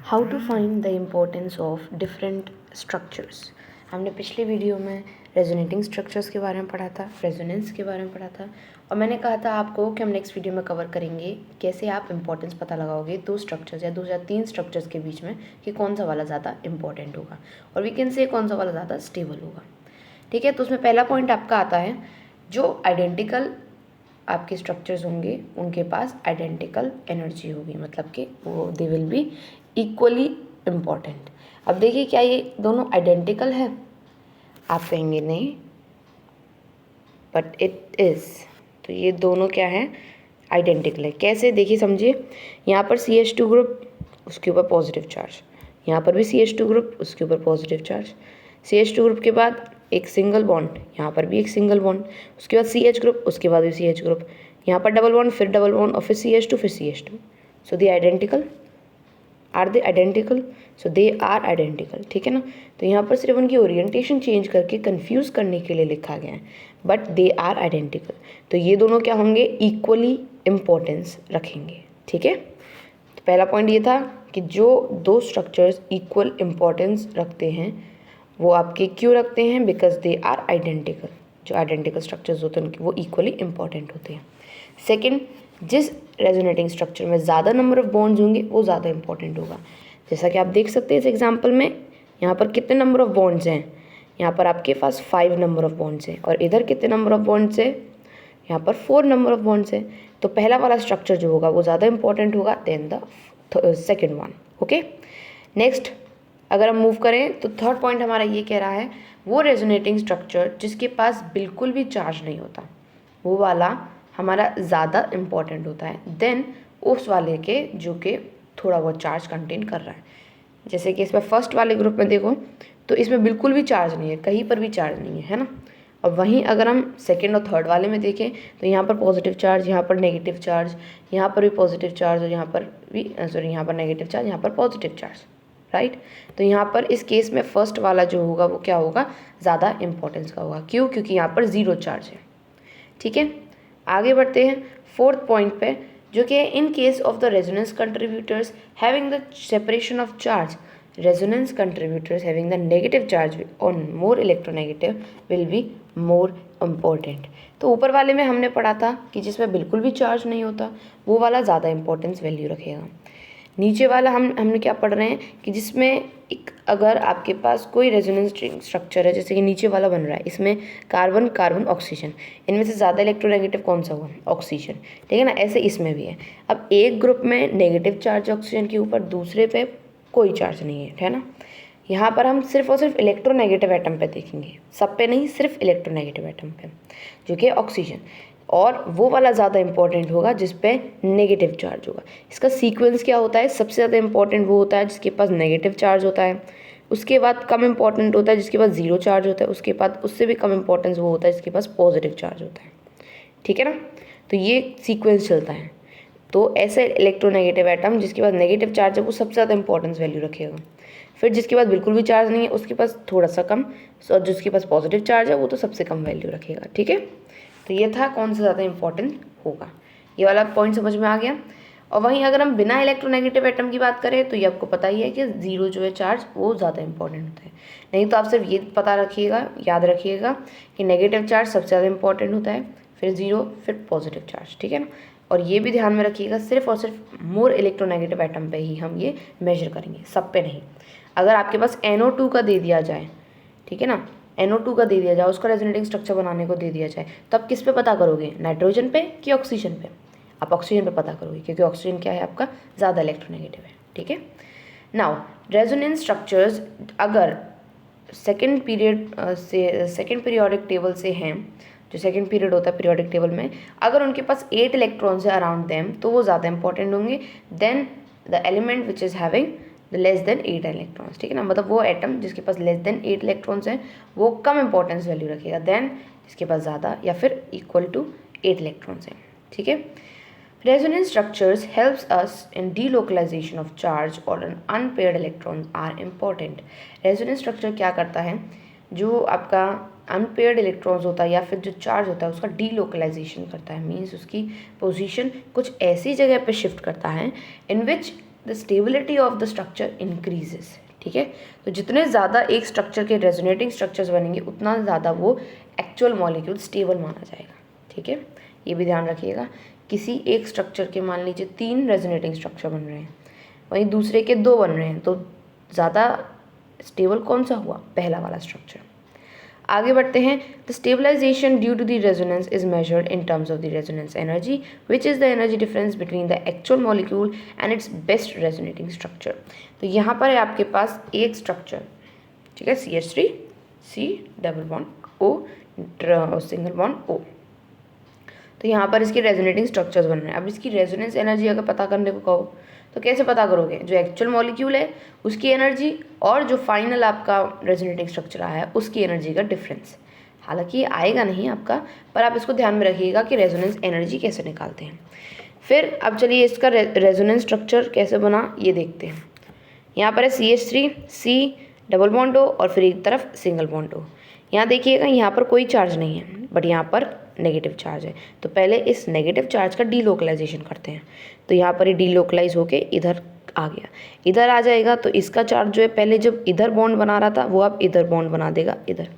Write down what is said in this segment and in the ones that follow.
How to find the importance of different structures. हमने पिछले video में रेजोनेटिंग स्ट्रक्चर्स के बारे में पढ़ा था, रेजोनेंस के बारे में पढ़ा था, और मैंने कहा था आपको कि हम नेक्स्ट वीडियो में कवर करेंगे कैसे आप इम्पोर्टेंस पता लगाओगे दो स्ट्रक्चर्स या 2 या 3 स्ट्रक्चर्स के बीच में कि कौन सा वाला ज़्यादा इंपॉर्टेंट होगा और वी कैन से कौन सा वाला ज़्यादा स्टेबल होगा। ठीक है, तो उसमें पहला पॉइंट आपका आता है जो आइडेंटिकल आपके स्ट्रक्चर्स होंगे उनके पास आइडेंटिकल एनर्जी होगी, मतलब कि वो they will be equally important. अब देखिए क्या ये दोनों आइडेंटिकल है? आप कहेंगे नहीं, बट इट इज़। तो ये दोनों क्या है? आइडेंटिकल है। कैसे? देखिए समझिए, यहाँ पर CH2 ग्रुप, उसके ऊपर पॉजिटिव चार्ज, यहाँ पर भी CH2 ग्रुप, उसके ऊपर पॉजिटिव चार्ज, CH2 ग्रुप के बाद एक सिंगल बॉन्ड, यहाँ पर भी एक सिंगल बॉन्ड, उसके बाद CH ग्रुप, उसके बाद भी CH ग्रुप, यहाँ पर डबल बॉन्ड, फिर डबल बॉन्ड और फिर CH2, फिर CH2। So they identical. Are they identical? So they are identical. ठीक है ना। तो यहाँ पर सिर्फ उनकी ओरिएंटेशन चेंज करके कंफ्यूज करने के लिए लिखा गया है, बट दे आर आइडेंटिकल। तो ये दोनों क्या होंगे? इक्वली इम्पोर्टेंस रखेंगे। ठीक है, तो पहला पॉइंट ये था कि जो दो स्ट्रक्चर्स इक्वल इम्पोर्टेंस रखते हैं वो आपके क्यों रखते हैं? Because they are identical. जो आइडेंटिकल स्ट्रक्चर्स होते हैं उनके वो इक्वली इम्पॉर्टेंट होते हैं। सेकेंड, जिस रेजोनेटिंग स्ट्रक्चर में ज़्यादा नंबर ऑफ बॉन्ड्स होंगे वो ज़्यादा इंपॉर्टेंट होगा। जैसा कि आप देख सकते हैं इस एग्जांपल में, यहाँ पर कितने नंबर ऑफ बॉन्ड्स हैं? यहाँ पर आपके पास 5 नंबर ऑफ बॉन्ड्स हैं, और इधर कितने नंबर ऑफ बॉन्ड्स हैं? यहाँ पर 4 नंबर ऑफ बॉन्ड्स हैं। तो पहला वाला स्ट्रक्चर जो होगा वो ज़्यादा इंपॉर्टेंट होगा than the second one. Okay, next अगर हम मूव करें तो थर्ड पॉइंट हमारा ये कह रहा है वो रेजोनेटिंग स्ट्रक्चर जिसके पास बिल्कुल भी चार्ज नहीं होता वो वाला हमारा ज़्यादा इम्पॉर्टेंट होता है देन उस वाले के जो कि थोड़ा बहुत चार्ज कंटेन कर रहा है। जैसे कि इसमें फर्स्ट वाले ग्रुप में देखो तो इसमें बिल्कुल भी चार्ज नहीं है, कहीं पर भी चार्ज नहीं है ना। और वहीं अगर हम सेकेंड और थर्ड वाले में देखें तो यहाँ पर पॉजिटिव चार्ज, यहाँ पर नेगेटिव चार्ज, यहाँ पर भी पॉजिटिव चार्ज और यहाँ पर भी यहाँ पर नेगेटिव चार्ज, यहाँ पर पॉजिटिव चार्ज, राइट। तो यहाँ पर इस केस में फर्स्ट वाला जो होगा वो क्या होगा? ज़्यादा इंपॉर्टेंस का होगा। क्यों? क्योंकि यहाँ पर 0 चार्ज है। ठीक है, आगे बढ़ते हैं फोर्थ पॉइंट पे, जो कि in case of the resonance contributors having the separation of charge, resonance contributors having the negative charge on more electronegative will be more important. तो ऊपर वाले में हमने पढ़ा था कि जिसमें बिल्कुल भी चार्ज नहीं होता वो वाला ज़्यादा इंपॉर्टेंस वैल्यू रखेगा। नीचे वाला हमने क्या पढ़ रहे हैं कि जिसमें एक अगर आपके पास कोई रेजोनेंस स्ट्रक्चर है, जैसे कि नीचे वाला बन रहा है, इसमें कार्बन कार्बन ऑक्सीजन, इनमें से ज़्यादा इलेक्ट्रोनेगेटिव कौन सा हुआ? ऑक्सीजन। ठीक है ना। ऐसे इसमें भी है। अब एक ग्रुप में नेगेटिव चार्ज ऑक्सीजन के ऊपर, दूसरे पे कोई चार्ज नहीं है ना। यहाँ पर हम सिर्फ और सिर्फ इलेक्ट्रोनेगेटिव एटम पे देखेंगे, सब पे नहीं, सिर्फ इलेक्ट्रोनेगेटिव एटम पे जो कि ऑक्सीजन, और वो वाला ज़्यादा इंपॉर्टेंट होगा जिस पे नेगेटिव चार्ज होगा। इसका सीक्वेंस क्या होता है? सबसे ज़्यादा इंपॉर्टेंट वो होता है जिसके पास नेगेटिव चार्ज होता है, उसके बाद कम इंपॉर्टेंट होता है जिसके पास 0 चार्ज होता है, उसके बाद उससे भी कम इंपॉर्टेंस वो होता है जिसके पास पॉजिटिव चार्ज होता है। ठीक है ना। तो ये सीक्वेंस चलता है। तो ऐसे इलेक्ट्रोनेगेटिव एटम जिसके पास नेगेटिव चार्ज है वो सबसे ज़्यादा इंपॉर्टेंस वैल्यू रखेगा। फिर जिसके पास बिल्कुल भी चार्ज नहीं है उसके पास थोड़ा सा कम, और जिसके पास पॉजिटिव चार्ज है वो तो सबसे कम वैल्यू रखेगा। ठीक है, तो ये था कौन सा ज़्यादा इंपॉर्टेंट होगा। ये वाला पॉइंट समझ में आ गया। और वहीं अगर हम बिना इलेक्ट्रोनेगेटिव एटम की बात करें तो ये आपको पता ही है कि 0 जो है चार्ज वो ज़्यादा इंपॉर्टेंट होता है। नहीं तो आप सिर्फ ये पता रखिएगा, याद रखिएगा कि नेगेटिव चार्ज सबसे ज़्यादा इंपॉर्टेंट होता है, फिर 0, फिर पॉजिटिव चार्ज। ठीक है ना। और ये भी ध्यान में रखिएगा सिर्फ और सिर्फ मोर इलेक्ट्रोनेगेटिव एटम पे ही हम ये मेजर करेंगे, सब पे नहीं। अगर आपके पास NO2 का दे दिया जाए, ठीक है ना, NO2 का दे दिया जाए, उसका रेजोनेटिंग स्ट्रक्चर बनाने को दे दिया जाए, तो आप किस पे पता करोगे? नाइट्रोजन पे कि ऑक्सीजन पे? आप ऑक्सीजन पे पता करोगे क्योंकि ऑक्सीजन क्या है आपका? ज़्यादा इलेक्ट्रोनेगेटिव है। ठीक है। नाउ रेजोनेंस स्ट्रक्चर्स अगर सेकेंड पीरियोडिक टेबल से हैं, जो सेकेंड पीरियड होता है पीरियोडिक टेबल में, अगर उनके पास 8 इलेक्ट्रॉन्स है अराउंड देम तो वो ज़्यादा इंपॉर्टेंट होंगे than the element which is having the less than 8 electrons. ठीक है ना। मतलब वो एटम जिसके पास लेस देन 8 इलेक्ट्रॉन्स हैं वो कम इंपॉर्टेंस वैल्यू रखेगा देन जिसके पास ज़्यादा या फिर इक्वल टू 8 इलेक्ट्रॉन्स हैं। ठीक है। Resonance structures helps us in delocalization of charge और unpaired electrons are important. Resonance structure क्या करता है? जो आपका अनपेयर्ड इलेक्ट्रॉन्स होता है या फिर जो चार्ज होता है उसका डीलोकलाइजेशन करता है, मीन्स उसकी पोजीशन कुछ ऐसी जगह पे शिफ्ट करता है in which the stability of the structure increases. ठीक है, तो जितने ज़्यादा एक स्ट्रक्चर के रेजोनेटिंग स्ट्रक्चर्स बनेंगे उतना ज़्यादा वो एक्चुअल मॉलिक्यूल स्टेबल माना जाएगा। ठीक है, ये भी ध्यान रखिएगा, किसी एक स्ट्रक्चर के मान लीजिए 3 रेजोनेटिंग स्ट्रक्चर बन रहे हैं, वहीं दूसरे के 2 बन रहे हैं, तो ज़्यादा स्टेबल कौन सा हुआ? पहला वाला स्ट्रक्चर। आगे बढ़ते हैं। The stabilization due to the resonance is measured in terms of the resonance energy which is the energy difference between the actual molecule and its best resonating structure. तो यहाँ पर है आपके पास एक स्ट्रक्चर, ठीक है, CH3 C double bond O single bond O। तो यहाँ पर इसके रेजोनेटिंग स्ट्रक्चर्स बन रहे हैं। अब इसकी रेजोनेंस एनर्जी अगर पता करने को कहो तो कैसे पता करोगे? जो एक्चुअल मॉलिक्यूल है उसकी एनर्जी और जो फाइनल आपका रेजोनेटिंग स्ट्रक्चर आया है उसकी एनर्जी का डिफरेंस। हालांकि ये आएगा नहीं आपका, पर आप इसको ध्यान में रखिएगा कि रेजोनेंस एनर्जी कैसे निकालते हैं। फिर अब चलिए इसका रेजोनेंस स्ट्रक्चर कैसे बना ये देखते हैं। यहाँ पर है CH3 C double bond O और फिर एक तरफ सिंगल बॉन्ड O। यहाँ देखिएगा, यहाँ पर कोई चार्ज नहीं है बट यहाँ पर नेगेटिव चार्ज है। तो पहले इस नेगेटिव चार्ज का डीलोकलाइजेशन करते हैं। तो यहाँ पर ये डीलोकलाइज होके इधर आ गया, इधर आ जाएगा। तो इसका चार्ज जो है पहले जब इधर बॉन्ड बना रहा था वो अब इधर बॉन्ड बना देगा इधर।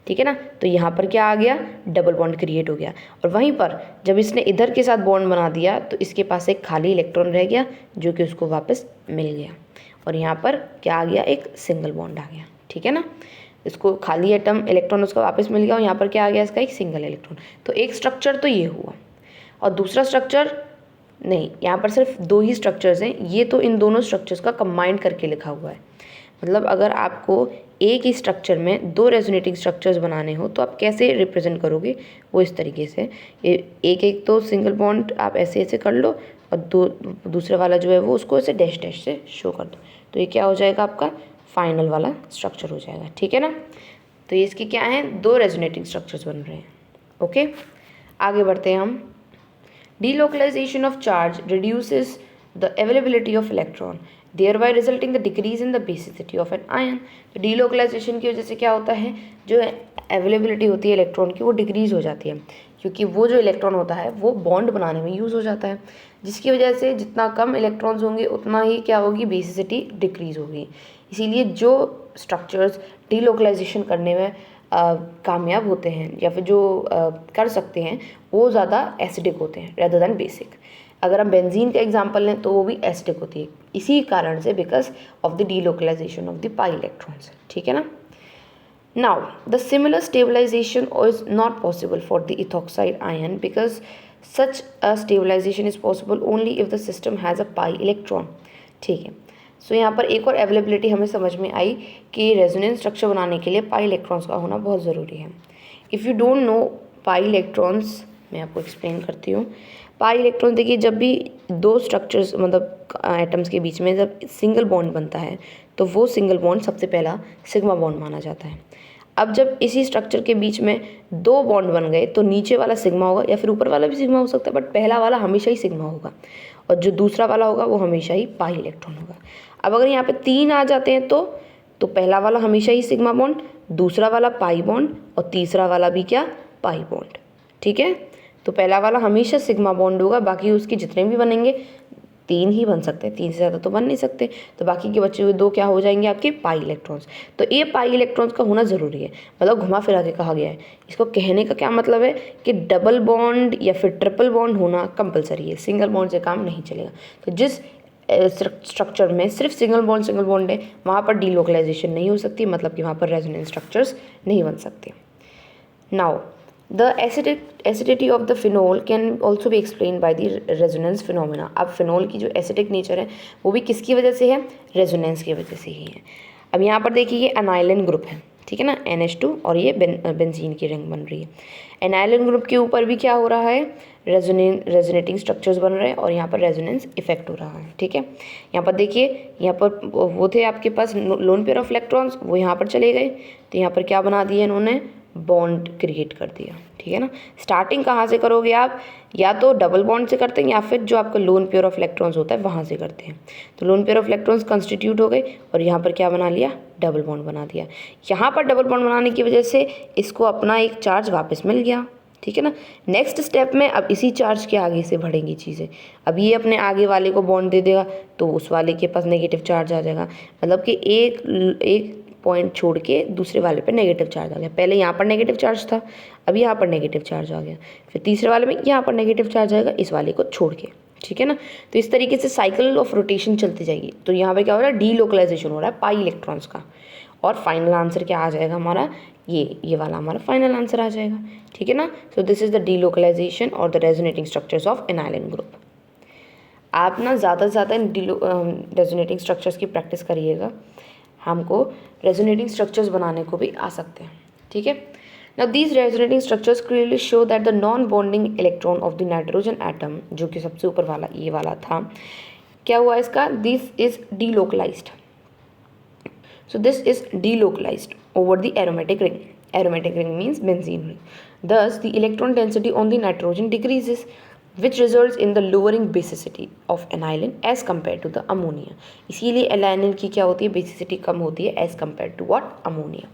ठीक है ना, तो यहाँ पर क्या आ गया? डबल बॉन्ड क्रिएट हो गया। और वहीं पर जब इसने इधर के साथ बॉन्ड बना दिया तो इसके पास एक खाली इलेक्ट्रॉन रह गया जो कि उसको वापस मिल गया। और यहाँ पर क्या आ गया? एक सिंगल बॉन्ड आ गया। ठीक है ना, इसको खाली एटम इलेक्ट्रॉन उसका वापस मिल गया और यहाँ पर क्या आ गया? इसका एक सिंगल इलेक्ट्रॉन। तो एक स्ट्रक्चर तो ये हुआ और दूसरा स्ट्रक्चर नहीं, यहाँ पर सिर्फ 2 ही स्ट्रक्चर्स हैं। ये तो इन दोनों स्ट्रक्चर्स का कंबाइन करके लिखा हुआ है। मतलब अगर आपको एक ही स्ट्रक्चर में 2 रेजोनेटिंग स्ट्रक्चर्स बनाने हो तो आप कैसे रिप्रेजेंट करोगे? वो इस तरीके से, एक एक तो सिंगल बॉन्ड आप ऐसे ऐसे कर लो और दूसरे वाला जो है वो उसको ऐसे डैश डैश से शो कर दो। तो ये क्या हो जाएगा? आपका फाइनल वाला स्ट्रक्चर हो जाएगा। ठीक है ना, तो ये इसके क्या हैं? 2 रेजोनेटिंग स्ट्रक्चर्स बन रहे हैं। ओके, आगे बढ़ते हैं हम। Delocalization of charge reduces the availability of electron, thereby resulting the decrease in the basicity of an ion। तो delocalization की वजह से क्या होता है? जो अवेलेबिलिटी होती है इलेक्ट्रॉन की वो डिक्रीज़ हो जाती है, क्योंकि वो जो इलेक्ट्रॉन होता है वो बॉन्ड बनाने में यूज़ हो जाता है, जिसकी वजह से जितना कम इलेक्ट्रॉन्स होंगे उतना ही क्या होगी? बेसिसिटी डिक्रीज़ होगी। इसीलिए जो स्ट्रक्चर्स डीलोकलाइजेशन करने में कामयाब होते हैं या फिर जो कर सकते हैं वो ज़्यादा एसिडिक होते हैं रेदर दैन बेसिक। अगर हम बेंजीन का एग्जांपल लें तो वो भी एसिडिक होती है इसी कारण से, because of the delocalization of the pi electrons. ठीक है ना। Now the similar stabilization is not possible for the ethoxide ion because such a stabilization is possible only if the system has a pi electron. ठीक है, सो यहाँ पर एक और availability हमें समझ में आई कि रेजोनेंस स्ट्रक्चर बनाने के लिए पाई इलेक्ट्रॉन्स का होना बहुत ज़रूरी है। If you don't know pi electrons, मैं आपको एक्सप्लेन करती हूँ। पाई इलेक्ट्रॉन देखिए, जब भी 2 स्ट्रक्चर्स मतलब एटम्स के बीच में जब सिंगल बॉन्ड बनता है तो वो सिंगल बॉन्ड सबसे पहला सिग्मा बॉन्ड माना जाता है। अब जब इसी स्ट्रक्चर के बीच में 2 बॉन्ड बन गए तो नीचे वाला सिग्मा होगा या फिर ऊपर वाला भी सिग्मा हो सकता है, बट पहला वाला हमेशा ही सिग्मा होगा और जो दूसरा वाला होगा वो हमेशा ही पाई इलेक्ट्रॉन होगा। अब अगर यहाँ पे 3 आ जाते हैं तो पहला वाला हमेशा ही सिग्मा बॉन्ड, दूसरा वाला पाई बॉन्ड और तीसरा वाला भी क्या? Pi bond. ठीक है, तो पहला वाला हमेशा सिग्मा बॉन्ड होगा, बाकी उसके जितने भी बनेंगे 3 ही बन सकते हैं, 3 से ज़्यादा तो बन नहीं सकते। तो बाकी के बचे हुए 2 क्या हो जाएंगे? आपके पाई इलेक्ट्रॉन्स। तो ये पाई इलेक्ट्रॉन्स का होना ज़रूरी है, मतलब घुमा फिरा के कहा गया है। इसको कहने का क्या मतलब है कि डबल बॉन्ड या फिर ट्रिपल बॉन्ड होना कंपलसरी है, सिंगल बॉन्ड से काम नहीं चलेगा। तो जिस स्ट्रक्चर में सिर्फ सिंगल बॉन्ड है वहाँ पर डीलोकलाइजेशन नहीं हो सकती, मतलब कि वहाँ पर रेजोनेंस स्ट्रक्चर्स नहीं बन सकते। Now the acidity of the phenol can also be explain by the resonance phenomena. अब फिनोल की जो एसिडिक नेचर है वो भी किसकी वजह से है? रेजोनेंस की वजह से ही है। अब यहाँ पर देखिए ये एनाइलिन ग्रुप है, ठीक है ना, NH2, और ये बेंजीन की रिंग बन रही है। एनाइलिन ग्रुप के ऊपर भी क्या हो रहा है? रेजोनेटिंग स्ट्रक्चर्स बन रहे हैं और यहाँ पर रेजोनेंस इफेक्ट हो रहा है। ठीक है, यहाँ पर देखिए, यहाँ पर वो थे आपके पास लोन पेयर ऑफ इलेक्ट्रॉन्स, वो यहाँ पर चले गए तो यहाँ पर क्या बना दिया इन्होंने? बॉन्ड क्रिएट कर दिया। ठीक है ना। स्टार्टिंग कहाँ से करोगे आप? या तो डबल बॉन्ड से करते हैं या फिर जो आपका लोन पेयर ऑफ इलेक्ट्रॉन्स होता है वहाँ से करते हैं। तो lone pair of electrons constitute हो गए और यहाँ पर क्या बना लिया? डबल बॉन्ड बना दिया। यहाँ पर डबल बॉन्ड बनाने की वजह से इसको अपना एक चार्ज वापस मिल गया, ठीक है ना। नेक्स्ट स्टेप में अब इसी चार्ज के आगे से बढ़ेंगी चीज़ें। अब ये अपने आगे वाले को बॉन्ड दे देगा तो उस वाले के पास नेगेटिव चार्ज आ जाएगा, मतलब कि एक पॉइंट छोड़ के दूसरे वाले पे नेगेटिव चार्ज आ गया। पहले यहाँ पर नेगेटिव चार्ज था, अब यहाँ पर नेगेटिव चार्ज आ गया, फिर तीसरे वाले में यहाँ पर नेगेटिव चार्ज आएगा इस वाले को छोड़ के, ठीक है ना। तो इस तरीके से साइकिल ऑफ रोटेशन चलती जाएगी। तो यहाँ पे क्या हो रहा है, डीलोकलाइजेशन हो रहा है पाई इलेक्ट्रॉन्स का, और फाइनल आंसर क्या आ जाएगा हमारा, ये वाला हमारा फाइनल आंसर आ जाएगा, ठीक है ना। So this is the delocalisation और the resonating structures of aniline group. आप ना ज़्यादा से ज़्यादा इन रेजोनेटिंग स्ट्रक्चर्स की प्रैक्टिस करिएगा, हमको रेजोनेटिंग स्ट्रक्चर्स बनाने को भी आ सकते हैं, ठीक है। Now these resonating structures clearly show that the non-bonding electron of the nitrogen atom, जो कि सबसे ऊपर वाला ये वाला था, क्या हुआ इसका, this is delocalized. So this is delocalized over the aromatic ring. Aromatic ring means benzene ring. Thus the electron density on the nitrogen decreases, which results in the lowering basicity of aniline as compared to the ammonia. इसीलिए aniline की क्या होती है, basicity कम होती है as compared to what, ammonia.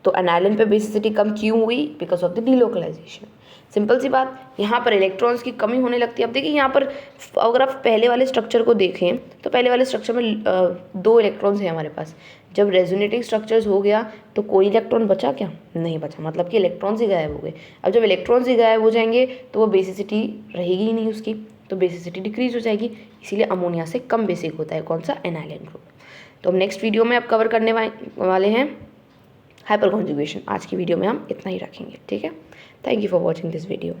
तो aniline पे basicity कम क्यों हुई, because of the delocalisation. Simple सी बात, यहाँ पर इलेक्ट्रॉन्स की कमी होने लगती है। अब देखिए यहाँ पर अगर आप पहले वाले स्ट्रक्चर को देखें तो पहले वाले स्ट्रक्चर में 2 इलेक्ट्रॉन्स हैं हमारे पास। जब रेजोनेटिंग स्ट्रक्चर्स हो गया तो कोई इलेक्ट्रॉन बचा क्या, नहीं बचा, मतलब कि इलेक्ट्रॉन्स ही गायब हो गए। अब जब इलेक्ट्रॉन्स ही गायब हो जाएंगे तो वो बेसिसिटी रहेगी ही नहीं उसकी, तो बेसिसिटी डिक्रीज हो जाएगी। इसीलिए अमोनिया से कम बेसिक होता है कौन सा, एनाइलिन ग्रुप। तो हम नेक्स्ट वीडियो में अब कवर करने वाले हैं हाइपर कॉन्जुगेशन। आज की वीडियो में हम इतना ही रखेंगे, ठीक है। Thank you for watching this video.